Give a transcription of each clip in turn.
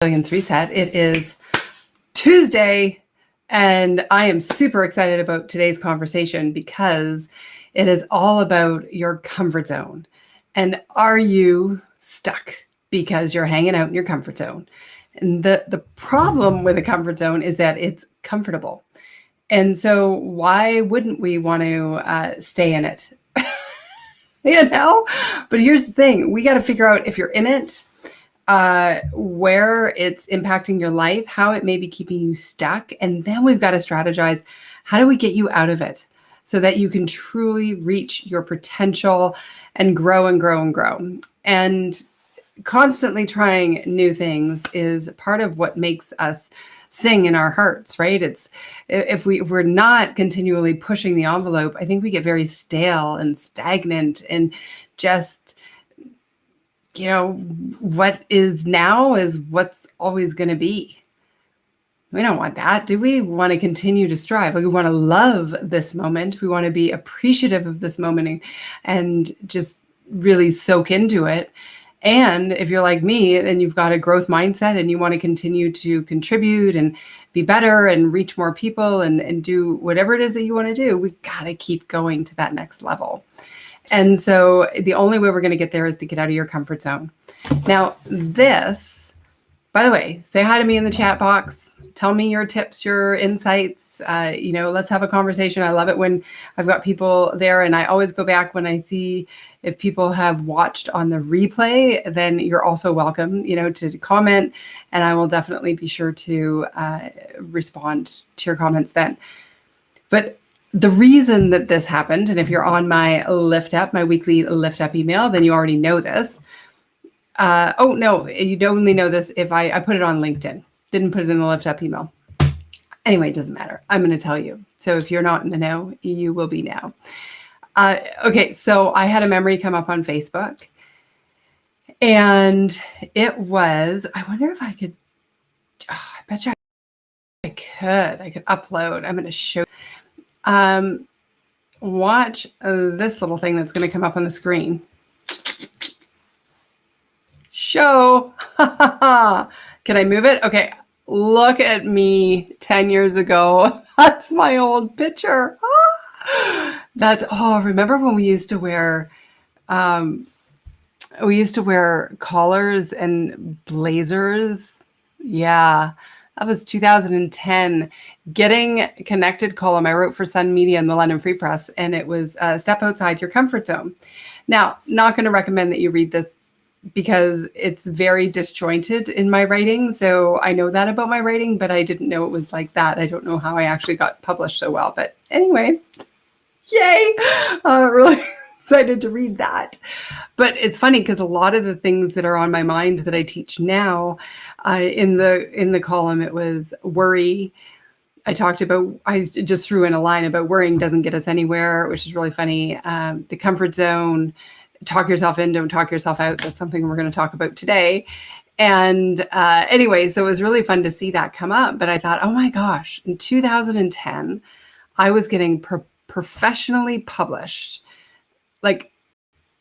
Resilience Reset. It is Tuesday, and I am super excited about today's conversation because it is all about your comfort zone. And are you stuck because you're hanging out in your comfort zone? And the problem with a comfort zone is that it's comfortable. And so why wouldn't we want to stay in it? But here's the thing. We got to figure out if you're in it, where it's impacting your life, how it may be keeping you stuck. And then we've got to strategize, how do we get you out of it so that you can truly reach your potential and grow and grow and grow. And constantly trying new things is part of what makes us sing in our hearts, right? It's if we're not continually pushing the envelope, I think we get very stale and stagnant and just, what is now is what's always going to be. We don't want that. Do we want to continue to strive? Like, we want to love this moment. We want to be appreciative of this moment and just really soak into it. And if you're like me, then you've got a growth mindset and you want to continue to contribute and be better and reach more people and do whatever it is that you want to do, we've got to keep going to that next level. And so the only way we're going to get there is to get out of your comfort zone. Now, this, by the way, say hi to me in the chat box. Tell me your tips, your insights. Let's have a conversation. I love it when I've got people there, and I always go back when I see if people have watched on the replay, then you're also welcome, to comment, and I will definitely be sure to respond to your comments then. But the reason that this happened, and if you're on my Lift Up, my weekly Lift Up email, then you already know this. Oh, no, you'd only know this if I put it on LinkedIn. Didn't put it in the Lift Up email. Anyway, it doesn't matter. I'm going to tell you. So if you're not in the know, you will be now. Okay, so I had a memory come up on Facebook. And it was, I wonder if I could, I bet you I could upload. I'm going to show. Watch this little thing that's going to come up on the screen. Show. Can I move it? Okay. Look at me 10 years ago. That's my old picture. Remember when we used to wear, collars and blazers? Yeah. That was 2010. Getting Connected column I wrote for Sun Media and the London Free Press, and it was Step Outside Your Comfort Zone. Now, not going to recommend that you read this because it's very disjointed in my writing. So I know that about my writing, but I didn't know it was like that. I don't know how I actually got published so well. But anyway, yay! Really excited to read that. But it's funny because a lot of the things that are on my mind that I teach now, in the column, it was worry. I just threw in a line about worrying doesn't get us anywhere, which is really funny. The comfort zone, talk yourself in, don't talk yourself out. That's something we're going to talk about today. And anyway, so it was really fun to see that come up. But I thought, oh my gosh, in 2010, I was getting professionally published. Like,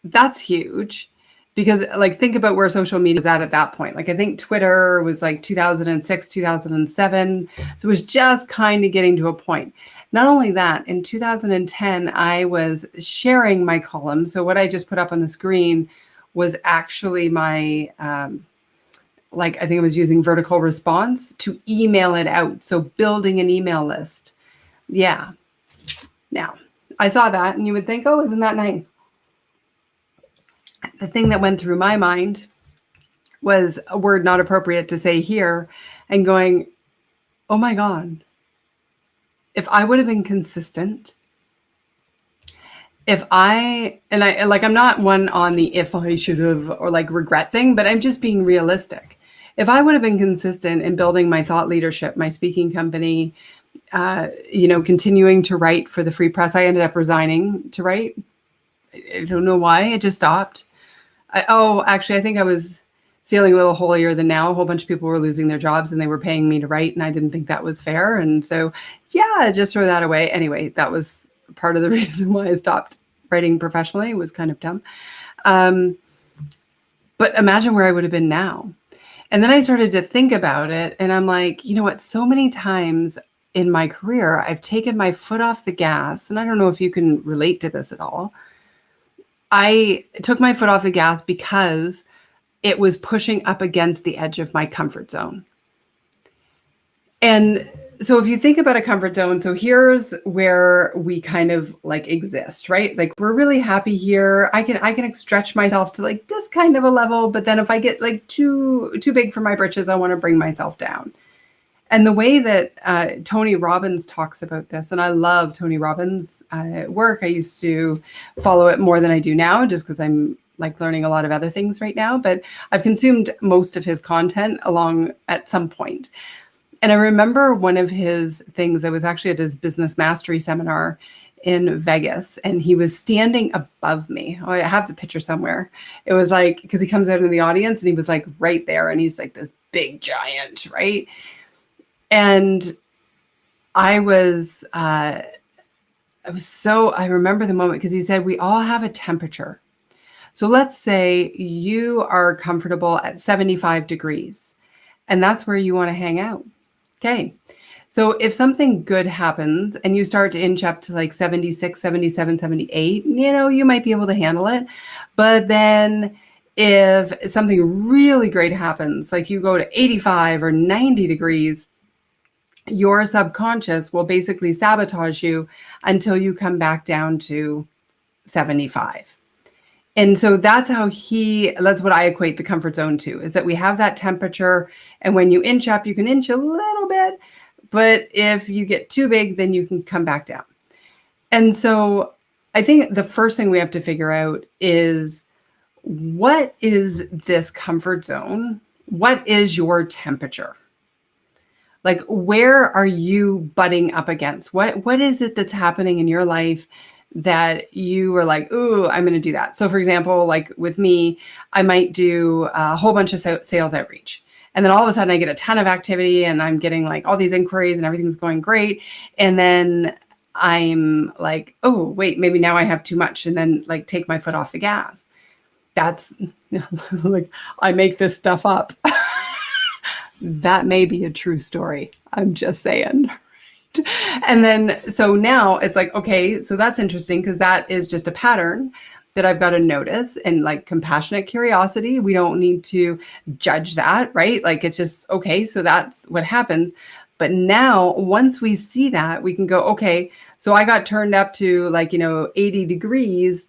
that's huge. Because, think about where social media was at that point. I think Twitter was 2006, 2007. So it was just kind of getting to a point. Not only that, in 2010, I was sharing my column. So what I just put up on the screen was actually my, I think I was using vertical response to email it out. So building an email list. Yeah. Now, I saw that and you would think, oh, isn't that nice? The thing that went through my mind was a word not appropriate to say here, and going, oh my God, if I would have been consistent, I'm not one on the if I should have or regret thing, but I'm just being realistic. If I would have been consistent in building my thought leadership, my speaking company, continuing to write for the Free Press, I ended up resigning to write. I don't know why. It just stopped. I think I was feeling a little holier than now. A whole bunch of people were losing their jobs and they were paying me to write, and I didn't think that was fair. And so, just throw that away. Anyway, that was part of the reason why I stopped writing professionally. It was kind of dumb. But imagine where I would have been now. And then I started to think about it, and I'm like, you know what? So many times in my career, I've taken my foot off the gas, and I don't know if you can relate to this at all. I took my foot off the gas because it was pushing up against the edge of my comfort zone. And so if you think about a comfort zone, so here's where we kind of like exist, right? Like we're really happy here. I can stretch myself to like this kind of a level, but then if I get like too big for my britches, I want to bring myself down. And the way that Tony Robbins talks about this, and I love Tony Robbins' work. I used to follow it more than I do now, just because I'm like learning a lot of other things right now. But I've consumed most of his content along at some point. And I remember one of his things, I was actually at his business mastery seminar in Vegas, and he was standing above me. Oh, I have the picture somewhere. It was like, because he comes out in the audience and he was like right there, and he's like this big giant, right? And I remember the moment because he said, we all have a temperature. So let's say you are comfortable at 75 degrees, and that's where you want to hang out. Okay. So if something good happens and you start to inch up to like 76, 77, 78, you might be able to handle it. But then if something really great happens, like you go to 85 or 90 degrees, your subconscious will basically sabotage you until you come back down to 75. And so that's what I equate the comfort zone to, is that we have that temperature. And when you inch up, you can inch a little bit, but if you get too big, then you can come back down. And so I think the first thing we have to figure out is, what is this comfort zone? What is your temperature? Like, where are you butting up against? What is it that's happening in your life that you were like, ooh, I'm going to do that? So for example, like with me, I might do a whole bunch of sales outreach. And then all of a sudden I get a ton of activity and I'm getting like all these inquiries and everything's going great. And then I'm like, oh, wait, maybe now I have too much. And then like take my foot off the gas. That's like, I make this stuff up. That may be a true story. I'm just saying. And then, so now it's like, okay, so that's interesting, because that is just a pattern that I've got to notice, and like compassionate curiosity. We don't need to judge that, right? Like, it's just, okay, so that's what happens. But now once we see that, we can go, okay, so I got turned up to like, 80 degrees.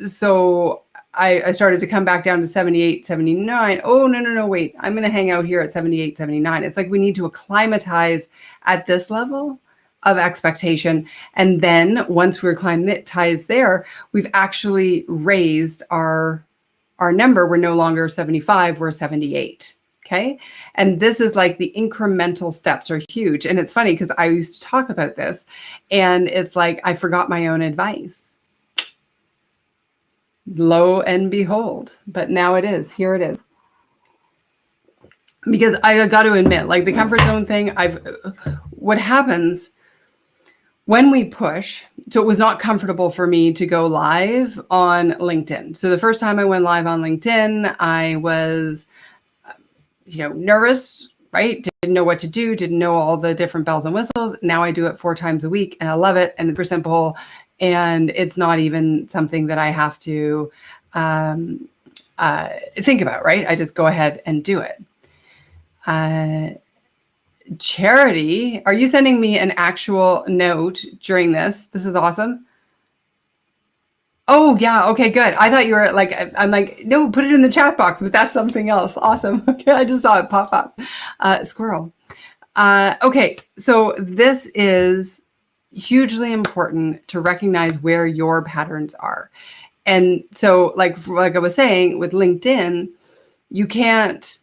So I started to come back down to 78, 79. Oh, no, wait, I'm going to hang out here at 78, 79. It's like we need to acclimatize at this level of expectation. And then once we're acclimatized there, we've actually raised our number. We're no longer 75, we're 78. Okay. And this is like the incremental steps are huge. And it's funny because I used to talk about this, and it's like I forgot my own advice. Lo and behold, but now here it is. Because I got to admit, like the comfort zone thing, what happens when we push, so it was not comfortable for me to go live on LinkedIn. So the first time I went live on LinkedIn, I was, nervous, right? Didn't know what to do, didn't know all the different bells and whistles. Now I do it 4 times a week and I love it. And it's super simple. And it's not even something that I have to think about, right? I just go ahead and do it. Charity, are you sending me an actual note during this? This is awesome. Oh, yeah. Okay, good. I thought you were like, I'm like, no, put it in the chat box, but that's something else. Awesome. Okay, I just saw it pop up. Squirrel. Okay, so this is hugely important to recognize where your patterns are. And so like I was saying with LinkedIn, you can't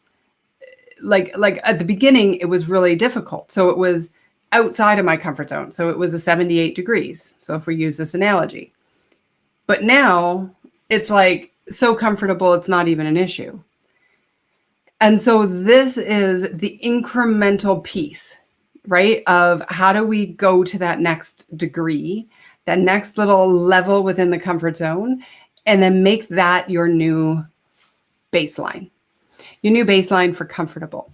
like at the beginning, it was really difficult. So it was outside of my comfort zone. So it was a 78 degrees. So if we use this analogy, but now it's like so comfortable, it's not even an issue. And so this is the incremental piece, right? Of how do we go to that next degree, that next little level within the comfort zone, and then make that your new baseline. your new baseline for comfortable.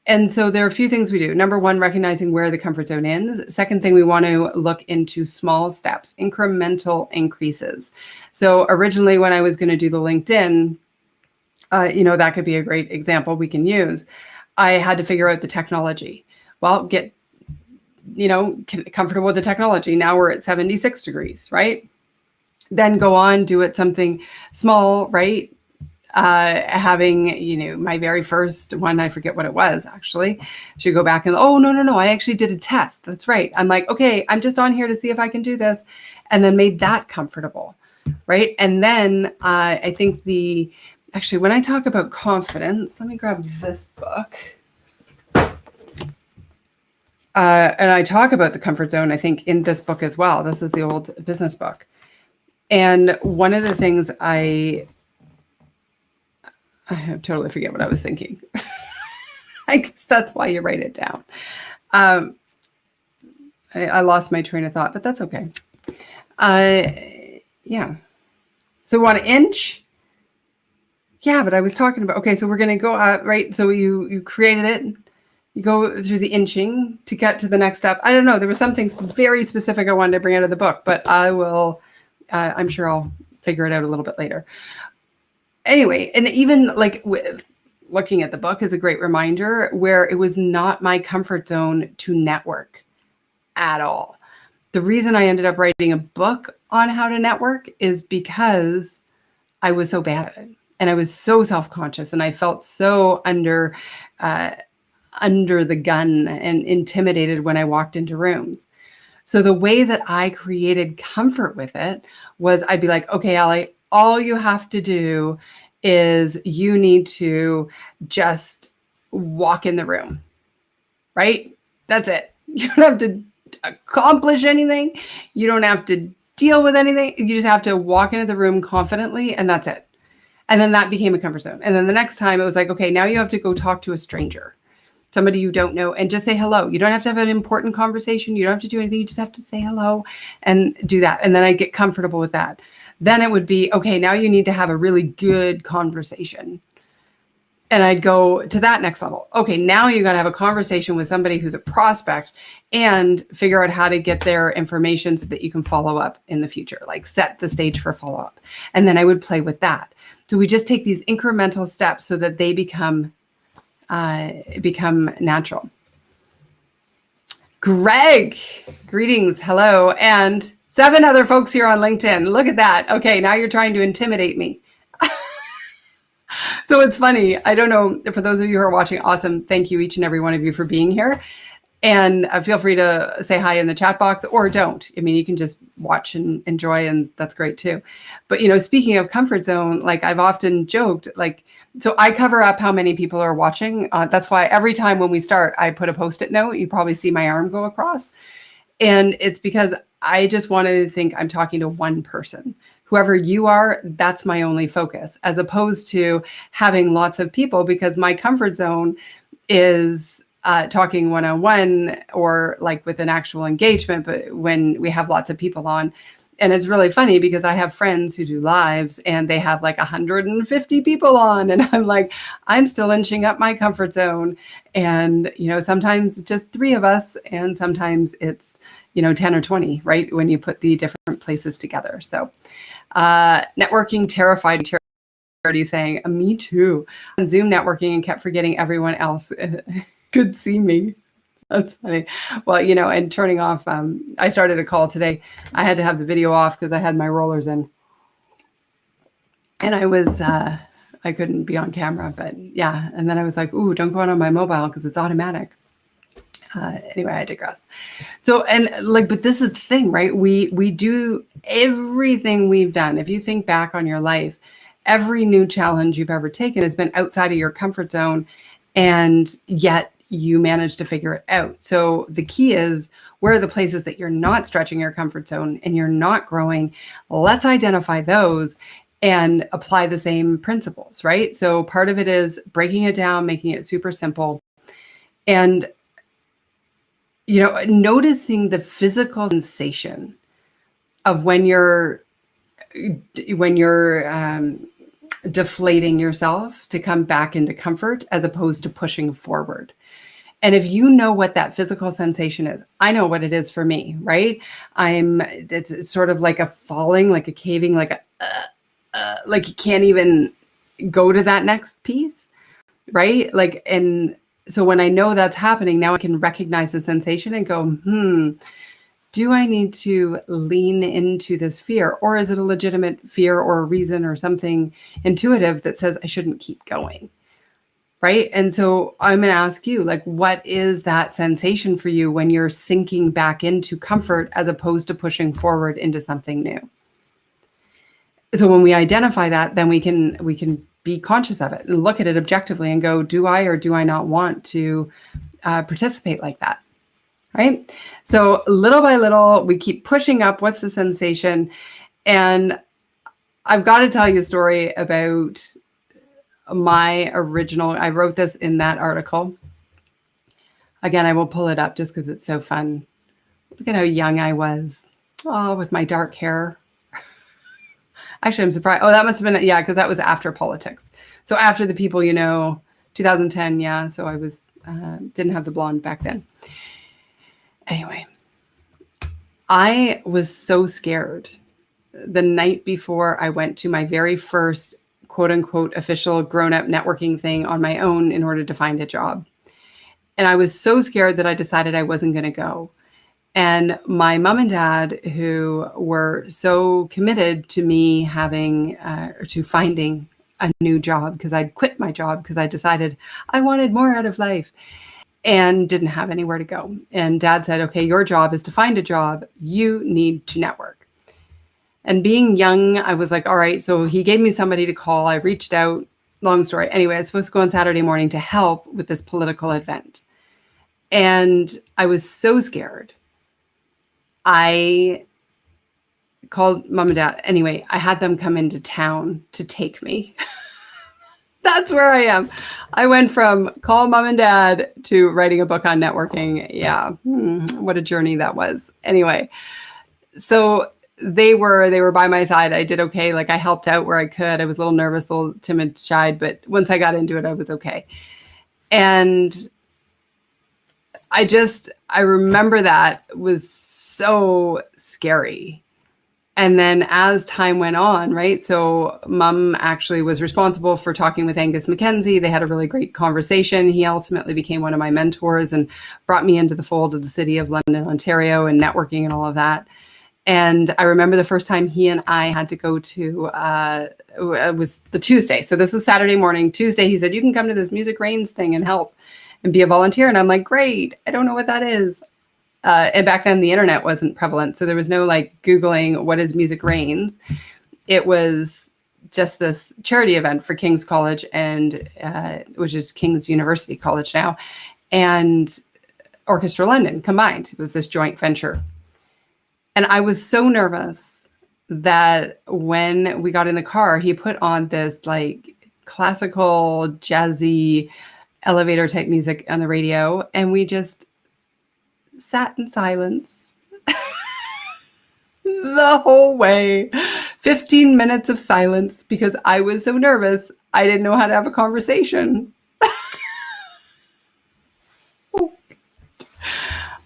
And so there are a few things we do. Number one, recognizing where the comfort zone is. Second thing, we want to look into small steps, incremental increases. So originally when I was going to do the LinkedIn, that could be a great example we can use. I had to figure out the technology. Well, get, comfortable with the technology. Now we're at 76 degrees, right? Then go on, do it something small, right? Having, my very first one, I forget what it was actually. Should go back and, oh, no, I actually did a test. That's right. I'm like, okay, I'm just on here to see if I can do this. And then made that comfortable, right? And then I think actually, when I talk about confidence, let me grab this book. And I talk about the comfort zone, I think, in this book as well. This is the old business book. And one of the things I totally forget what I was thinking. I guess that's why you write it down. I lost my train of thought, but that's okay. Yeah. So we want to inch. Yeah, but I was talking about, okay, so we're going to go out, right? So you created it. You go through the inching to get to the next step. I don't know. There was something very specific I wanted to bring out of the book, but I'm sure I'll figure it out a little bit later. Anyway, and even like looking at the book is a great reminder where it was not my comfort zone to network at all. The reason I ended up writing a book on how to network is because I was so bad at it. And I was so self-conscious and I felt so under the gun and intimidated when I walked into rooms. So the way that I created comfort with it was I'd be like, okay, Allie, all you have to do is you need to just walk in the room, right? That's it. You don't have to accomplish anything. You don't have to deal with anything. You just have to walk into the room confidently, and that's it. And then that became a comfort zone. And then the next time it was like, okay, now you have to go talk to a stranger, somebody you don't know, and just say hello. You don't have to have an important conversation. You don't have to do anything. You just have to say hello and do that. And then I get comfortable with that. Then it would be, okay, now you need to have a really good conversation. And I'd go to that next level. Okay, now you got to have a conversation with somebody who's a prospect and figure out how to get their information so that you can follow up in the future, like set the stage for follow-up. And then I would play with that. So we just take these incremental steps so that they become natural. Greg, greetings, hello, and 7 other folks here on LinkedIn. Look at that. Okay, now you're trying to intimidate me. So it's funny. I don't know, for those of you who are watching, awesome. Thank you, each and every one of you, for being here. And feel free to say hi in the chat box or don't. I mean, you can just watch and enjoy, and that's great too. But, speaking of comfort zone, like I've often joked, like, so I cover up how many people are watching. That's why every time when we start, I put a Post-it note. You probably see my arm go across. And it's because I just wanted to think I'm talking to one person. Whoever you are, that's my only focus, as opposed to having lots of people, because my comfort zone is talking one-on-one or like with an actual engagement, but when we have lots of people on. And it's really funny because I have friends who do lives and they have like 150 people on, and I'm like, I'm still inching up my comfort zone. And, sometimes it's just 3 of us, and sometimes it's, 10 or 20, right? When you put the different places together. So networking terrified Charity saying, me too. On Zoom networking and kept forgetting everyone else could see me. That's funny. Well, and turning off, I started a call today. I had to have the video off because I had my rollers in. And I was, I couldn't be on camera, but yeah. And then I was like, ooh, don't go on my mobile because it's automatic. Anyway, I digress. So, and but this is the thing, right? We do everything we've done. If you think back on your life, every new challenge you've ever taken has been outside of your comfort zone, and yet you managed to figure it out. So the key is, where are the places that you're not stretching your comfort zone and you're not growing? Let's identify those and apply the same principles, right? So part of it is breaking it down, making it super simple, and noticing the physical sensation of when you're deflating yourself to come back into comfort as opposed to pushing forward. And if you know what that physical sensation is, I know what it is for me, right? It's sort of like a falling, like a caving, like like you can't even go to that next piece, right? Like, and so when I know that's happening, now I can recognize the sensation and go, do I need to lean into this fear? Or is it a legitimate fear or a reason or something intuitive that says I shouldn't keep going? Right. And so I'm going to ask you, like, what is that sensation for you when you're sinking back into comfort as opposed to pushing forward into something new? So when we identify that, then we can be conscious of it and look at it objectively and go, do I or do I not want to participate like that? Right. So little by little, we keep pushing up. What's the sensation? And I've got to tell you a story about my original. I wrote this in that article. Again, I will pull it up just because it's so fun. Look at how young I was. Oh, with my dark hair. Actually, I'm surprised. Oh, that must have been, yeah, because that was after politics. So after the people, 2010, yeah. So I was, didn't have the blonde back then. Anyway, I was so scared the night before I went to my very first quote unquote official grown-up networking thing on my own in order to find a job. And I was so scared that I decided I wasn't going to go. And my mom and dad, who were so committed to me having, to finding a new job, because I'd quit my job because I decided I wanted more out of life and didn't have anywhere to go. And dad said, okay, your job is to find a job. You need to network. And being young, I was like, all right. So he gave me somebody to call. I reached out. Long story. Anyway, I was supposed to go on Saturday morning to help with this political event. And I was so scared. I called mom and dad. Anyway, I had them come into town to take me. That's where I am. I went from call mom and dad to writing a book on networking. Yeah. What a journey that was. Anyway, so they were by my side. I did okay. Like I helped out where I could. I was a little nervous, a little timid, shy, but once I got into it, I was okay. And I remember that was so scary. And then as time went on, right? So mom actually was responsible for talking with Angus Mackenzie. They had a really great conversation. He ultimately became one of my mentors and brought me into the fold of the city of London, Ontario, and networking and all of that. And I remember the first time he and I had to go to, it was the Tuesday. So this was Saturday morning. Tuesday, he said, you can come to this Music Rains thing and help and be a volunteer. And I'm like, great. I don't know what that is. And back then the internet wasn't prevalent. So there was no like Googling what is Music Rains. It was just this charity event for King's College and which is King's University College now, and Orchestra London combined. It was this joint venture. And I was so nervous that when we got in the car, he put on this like classical jazzy elevator type music on the radio. And we just sat in silence the whole way. 15 minutes of silence because I was so nervous. I didn't know how to have a conversation.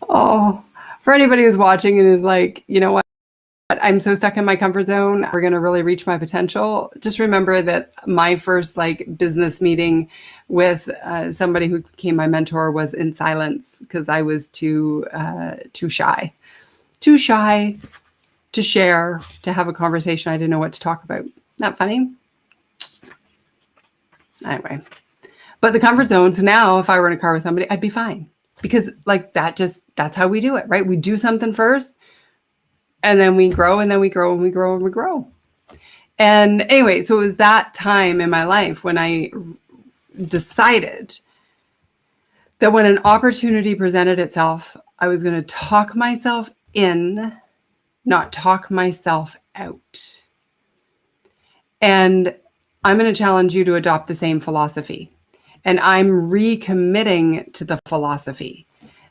Oh, for anybody who's watching and is like, you know what? I'm so stuck in my comfort zone. We're going to really reach my potential. Just remember that my first like business meeting with somebody who became my mentor was in silence because I was too shy to share, to have a conversation. I didn't know what to talk about. Not funny. Anyway, but the comfort zone. So now if I were in a car with somebody, I'd be fine because like that's how we do it, right? We do something first. And then we grow and then we grow and we grow and we grow. And anyway, so it was that time in my life when I decided that when an opportunity presented itself, I was going to talk myself in, not talk myself out. And I'm going to challenge you to adopt the same philosophy. And I'm recommitting to the philosophy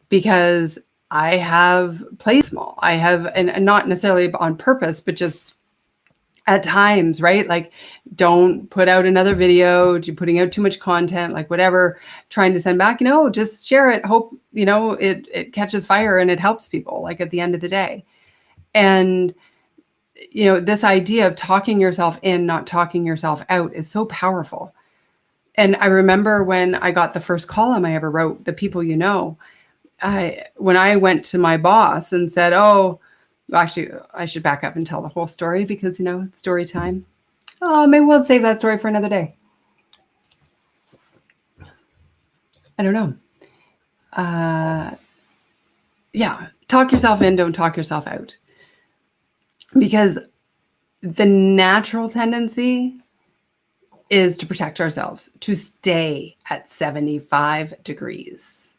because I have played small. I have, and not necessarily on purpose, but just at times, right? Like, don't put out another video, you're putting out too much content, like whatever, trying to send back, just share it. Hope, it catches fire and it helps people, like at the end of the day. And, this idea of talking yourself in, not talking yourself out is so powerful. And I remember when I got the first column I ever wrote, The People You Know, when I went to my boss and said, oh, actually, I should back up and tell the whole story because, it's story time. Oh, maybe we'll save that story for another day. I don't know. Yeah, talk yourself in, don't talk yourself out. Because the natural tendency is to protect ourselves, to stay at 75 degrees.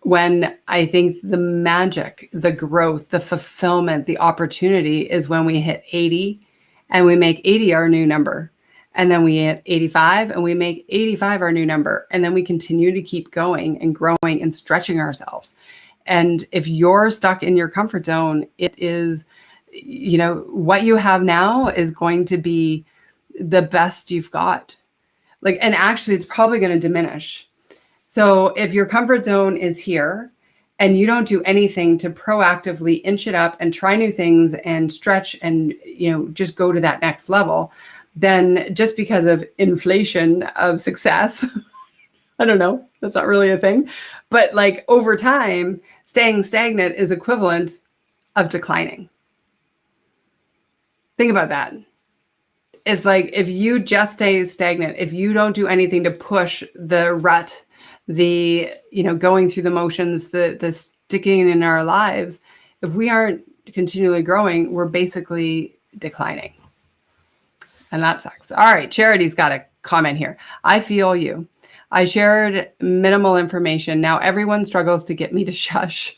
When I think the magic, the growth, the fulfillment, the opportunity is when we hit 80 and we make 80 our new number. And then we hit 85 and we make 85 our new number. And then we continue to keep going and growing and stretching ourselves. And if you're stuck in your comfort zone, it is, what you have now is going to be the best you've got. And actually it's probably going to diminish. So if your comfort zone is here and you don't do anything to proactively inch it up and try new things and stretch and, just go to that next level, then just because of inflation of success, I don't know, that's not really a thing, but over time, staying stagnant is equivalent of declining. Think about that. It's like if you just stay stagnant, if you don't do anything to push the rut, the, going through the motions, the sticking in our lives, if we aren't continually growing, we're basically declining. And that sucks. All right, Charity's got a comment here. I feel you. I shared minimal information. Now everyone struggles to get me to shush.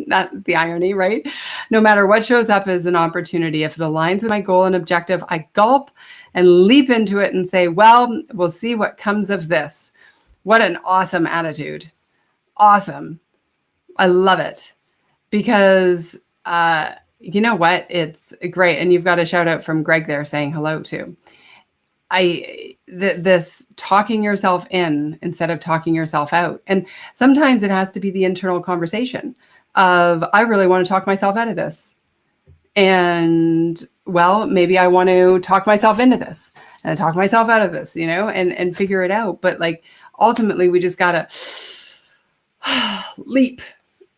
That's the irony, right? No matter what shows up as an opportunity, if it aligns with my goal and objective, I gulp and leap into it and say, well, we'll see what comes of this. What an awesome attitude. Awesome. I love it. Because you know what? It's great. And you've got a shout out from Greg there saying hello too. This talking yourself in instead of talking yourself out. And sometimes it has to be the internal conversation of, I really want to talk myself out of this. And well, maybe I want to talk myself into this and talk myself out of this, and figure it out. But ultimately we just got to leap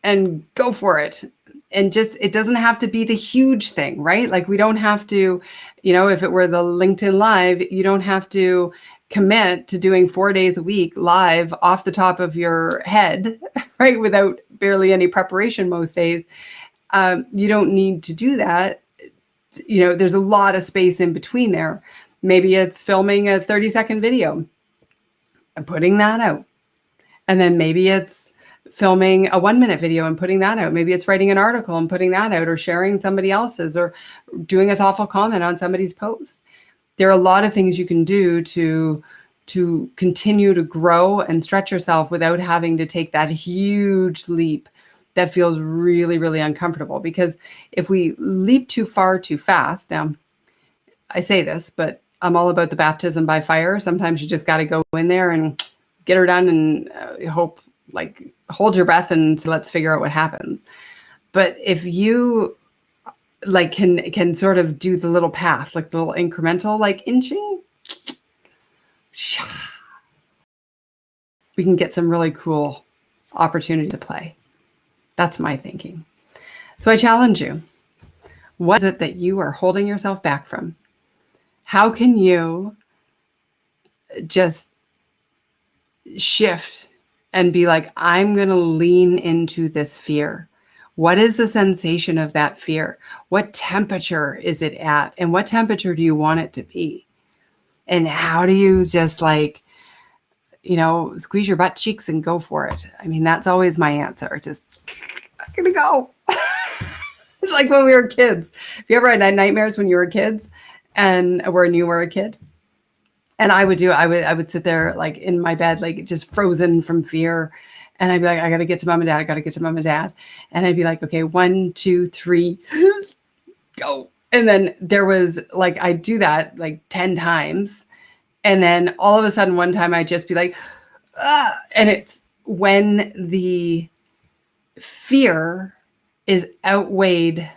and go for it. And just, it doesn't have to be the huge thing, right? We don't have to, if it were the LinkedIn Live, you don't have to commit to doing 4 days a week live off the top of your head, right? Without barely any preparation most days. You don't need to do that. There's a lot of space in between there. Maybe it's filming a 30-second video and putting that out. And then maybe it's filming a 1-minute video and putting that out. Maybe it's writing an article and putting that out, or sharing somebody else's, or doing a thoughtful comment on somebody's post. There are a lot of things you can do to continue to grow and stretch yourself without having to take that huge leap that feels really, really uncomfortable. Because if we leap too far too fast, now I say this, but I'm all about the baptism by fire. Sometimes you just got to go in there and get her done and hope, hold your breath and let's figure out what happens. But if you can sort of do the little path, the little incremental, inching, we can get some really cool opportunity to play. That's my thinking. So I challenge you. What is it that you are holding yourself back from? How can you just shift and be like, I'm going to lean into this fear? What is the sensation of that fear? What temperature is it at? And what temperature do you want it to be? And how do you just squeeze your butt cheeks and go for it? I mean, that's always my answer. Just, I'm going to go. It's like when we were kids. Have you ever had nightmares when you were kids and when you were a kid? And I would sit there in my bed, just frozen from fear. And I'd be like, I got to get to mom and dad. I got to get to mom and dad. And I'd be like, okay, 1, 2, 3, go. And then there was like, I do that like 10 times. And then all of a sudden, one time I'd just be like, ah, and it's when the fear is outweighed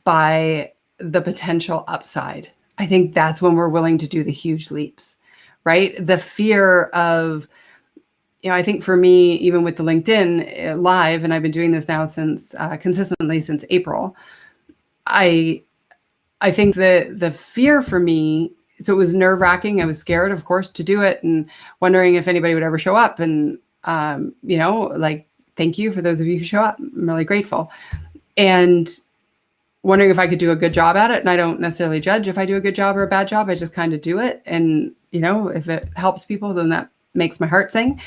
by the potential upside. I think that's when we're willing to do the huge leaps, right? The fear of, I think for me, even with the LinkedIn Live, and I've been doing this now since consistently since April, I think the fear for me, so it was nerve-wracking. I was scared, of course, to do it and wondering if anybody would ever show up. And, like, thank you for those of you who show up. I'm really grateful. And wondering if I could do a good job at it. And I don't necessarily judge if I do a good job or a bad job. I just kind of do it. And, if it helps people, then that makes my heart sing.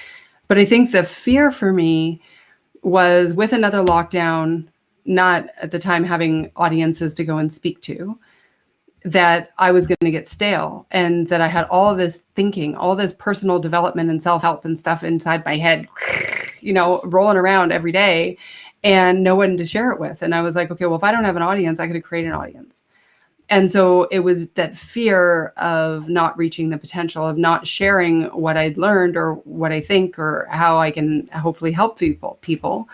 But I think the fear for me was with another lockdown, not at the time having audiences to go and speak to, that I was going to get stale, and that I had all of this thinking, all this personal development and self-help and stuff inside my head, rolling around every day, and no one to share it with. And I was like, okay, well, if I don't have an audience, I could create an audience. And so it was that fear of not reaching the potential, of not sharing what I'd learned or what I think or how I can hopefully help people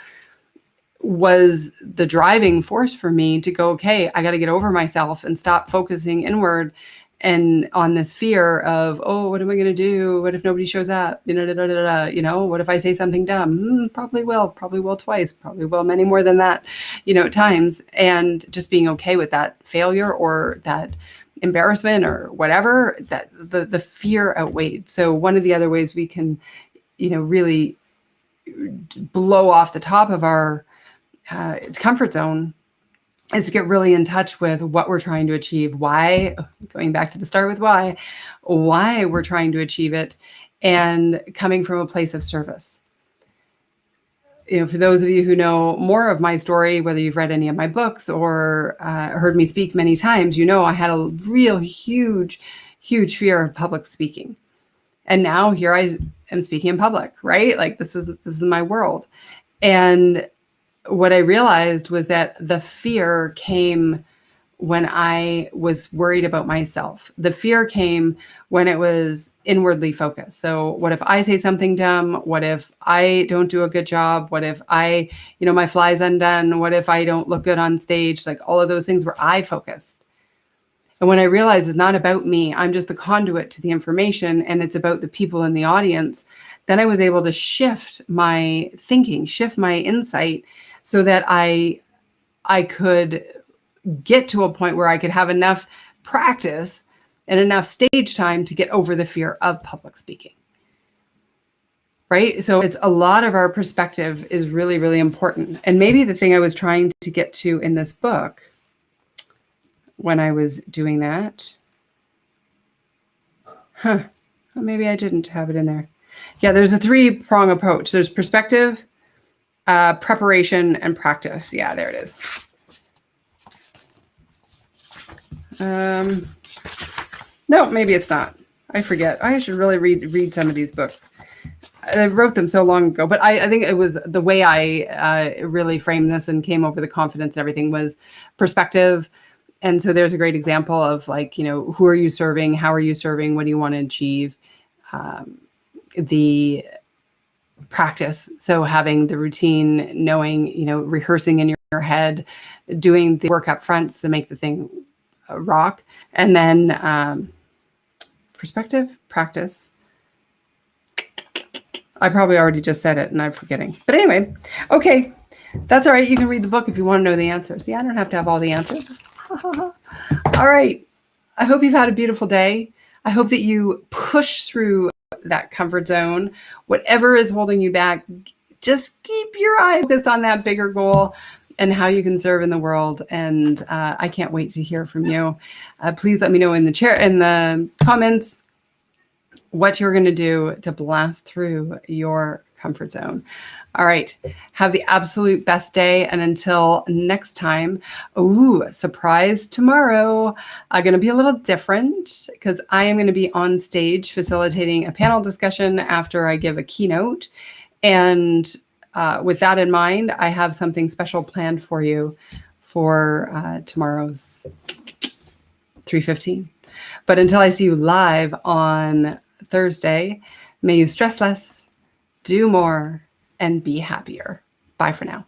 was the driving force for me to go, okay, I got to get over myself and stop focusing inward and on this fear of, oh, what am I going to do? What if nobody shows up? What if I say something dumb? Probably will twice, probably will many more than that, times. And just being okay with that failure or that embarrassment or whatever, that the fear outweighed. So one of the other ways we can, really blow off the top of our comfort zone is to get really in touch with what we're trying to achieve, why, going back to the start with why we're trying to achieve it, and coming from a place of service. For those of you who know more of my story, whether you've read any of my books or heard me speak many times, I had a real huge fear of public speaking. And now here I am speaking in public, right? Like this is my world. And what I realized was that the fear came when I was worried about myself. The fear came when it was inwardly focused. So what if I say something dumb? What if I don't do a good job? What if I, my fly's undone? What if I don't look good on stage? Like all of those things were I focused. And when I realized it's not about me, I'm just the conduit to the information, and it's about the people in the audience, then I was able to shift my thinking, shift my insight, so that I could get to a point where I could have enough practice and enough stage time to get over the fear of public speaking. Right? So it's a lot of our perspective is really, really important. And maybe the thing I was trying to get to in this book when I was doing that, maybe I didn't have it in there. Yeah, there's a 3-prong approach. There's perspective, preparation, and practice. Yeah, there it is. No, maybe it's not. I forget. I should really read some of these books. I wrote them so long ago, but I think it was the way I really framed this and came over the confidence and everything was perspective. And so there's a great example of like, who are you serving? How are you serving? What do you want to achieve? The practice. So having the routine, knowing, rehearsing in your head, doing the work up front to make the thing rock. And then perspective, practice. I probably already just said it and I'm forgetting. But anyway, okay. That's all right. You can read the book if you want to know the answers. Yeah, I don't have to have all the answers. All right. I hope you've had a beautiful day. I hope that you push through that comfort zone. Whatever is holding you back, just keep your eye focused on that bigger goal and how you can serve in the world. And I can't wait to hear from you. Please let me know in the comments what you're going to do to blast through your comfort zone. All right. Have the absolute best day. And until next time, surprise tomorrow. I'm going to be a little different because I am going to be on stage facilitating a panel discussion after I give a keynote. And with that in mind, I have something special planned for you for tomorrow's 3:15. But until I see you live on Thursday, may you stress less, do more, and be happier. Bye for now.